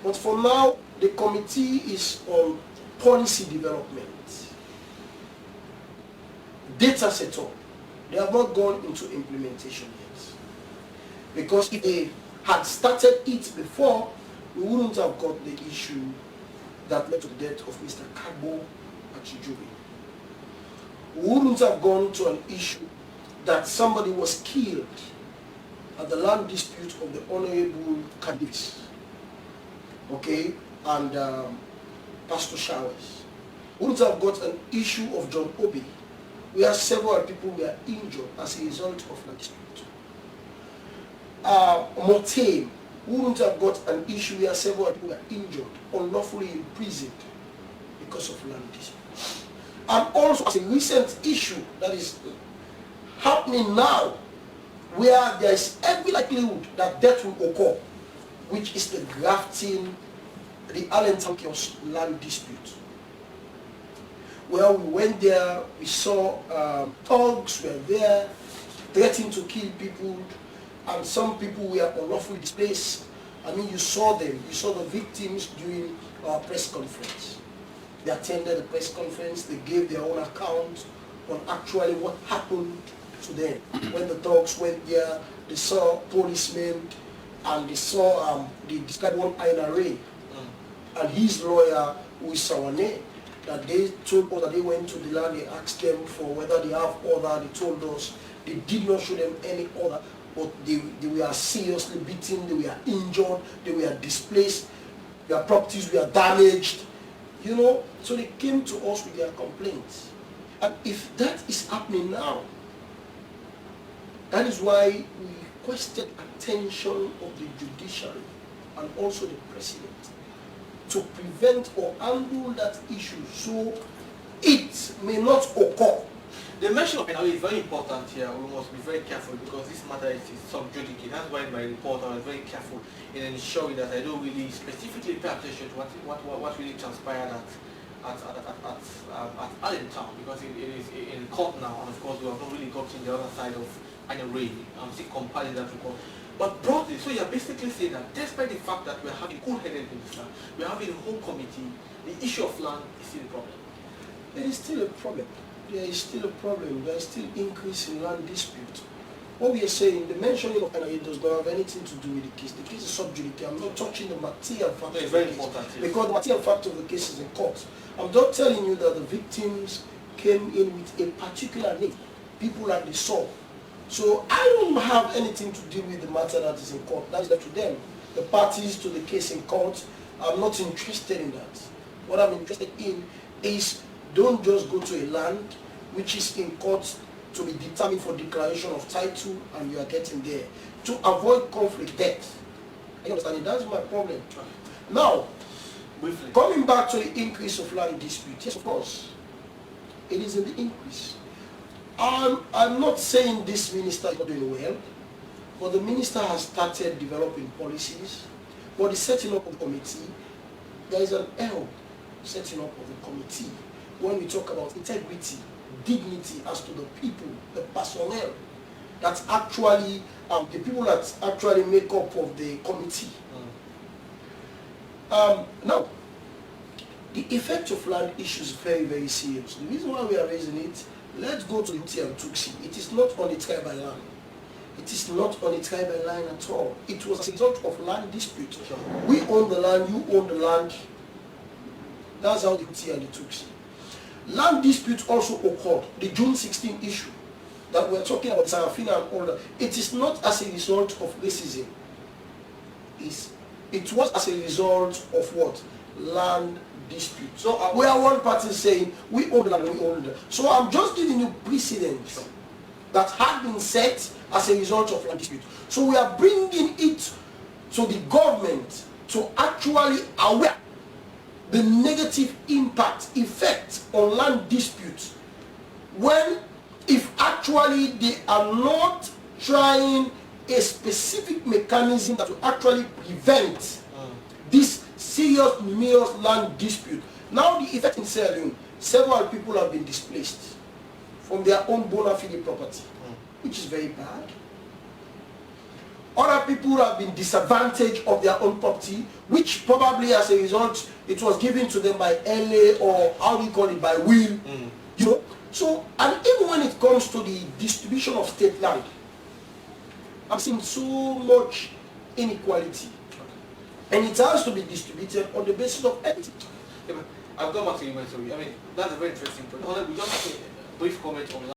But for now, the committee is on policy development, data setup. They have not gone into implementation yet. Because if they had started it before, we wouldn't have got the issue that led to the death of Mr. Kabo Achijubi. We wouldn't have gone to an issue that somebody was killed at the land dispute of the Honorable Kadis, okay, and Pastor Showers. We wouldn't have got an issue of John Obi, where several people were injured as a result of land dispute. Motain, we wouldn't have got an issue where several people were injured, unlawfully imprisoned because of land dispute. And also as a recent issue that is happening now, where there is every likelihood that death will occur, which is the grafting, the Allentown Kiosk land dispute. Well, we went there, we saw thugs were there, threatening to kill people, and some people were unlawfully displaced. I mean, you saw them, you saw the victims during our press conference. They attended the press conference, they gave their own account on actually what happened to them. When the thugs went there, they saw policemen, and they saw, they described one INRA, and his lawyer, who is Sawane, that they told us that they went to the land, they asked them for whether they have order, they told us they did not show them any order, but they were seriously beaten, they were injured, they were displaced, their properties were damaged, you know, so they came to us with their complaints. And if that is happening now, that is why we requested attention of the judiciary and also the president to prevent or handle that issue so it may not occur. The mention of NRA is very important here. We must be very careful because this matter is sub judice. That's why in my report I was very careful in ensuring that I don't really specifically pay attention to what really transpired at Allentown, because it is in court now, and of course we have not really gotten the other side of NRA. I'm still compiling that report. But broadly, so you're basically saying that despite the fact that we're having cool-headed minister, we're having a whole committee, the issue of land is still a problem. It is still a problem. There is still a problem. There is still increase in land dispute. What we are saying, the mentioning of NIA does not have anything to do with the case. The case is sub judice. I'm not touching the material fact of the case, because the material fact of the case is in court. I'm not telling you that the victims came in with a particular name, people that they saw. So I don't have anything to do with the matter that is in court. That is left to them. The parties to the case in court, I'm not interested in that. What I'm interested in is, don't just go to a land which is in court to be determined for declaration of title and you are getting there. To avoid conflict, death. You understand? That's my problem. Now, briefly, coming back to the increase of land dispute, yes, of course, it is in the increase. I'm not saying this minister is not doing well, but the minister has started developing policies. But the setting up of the committee, there is an L setting up of the committee. When we talk about integrity, dignity as to the people, the personnel, that's actually the people that actually make up of the committee. Now, the effect of land issues is very, very serious. The reason why we are raising it, let's go to the Hutu and Tutsi. It is not on the tribal land. It is not on the tribal line at all. It was a result of land dispute. We own the land, you own the land. That's how the Hutu and the Tutsi. Land dispute also occurred, the June 16 issue that we're talking about, Sarafina and all that. It is not as a result of racism. It was as a result of what? Land dispute. So we are one party saying we own the land, we own the land. So I'm just giving you precedents that had been set as a result of land dispute. So we are bringing it to the government to actually aware the negative effect on land disputes, when if actually they are not trying a specific mechanism that will actually prevent this serious numerous land dispute. Now the effect in Sierra Leone, several people have been displaced from their own bona fide property, which is very bad. Other people have been disadvantaged of their own property, which probably as a result, it was given to them by LA, or how do you call it, by will. You know? So, and even when it comes to the distribution of state land, I've seen so much inequality. And it has to be distributed on the basis of equity. Yeah, but I've gone back to you, I mean, that's a very interesting point. We just a brief comment on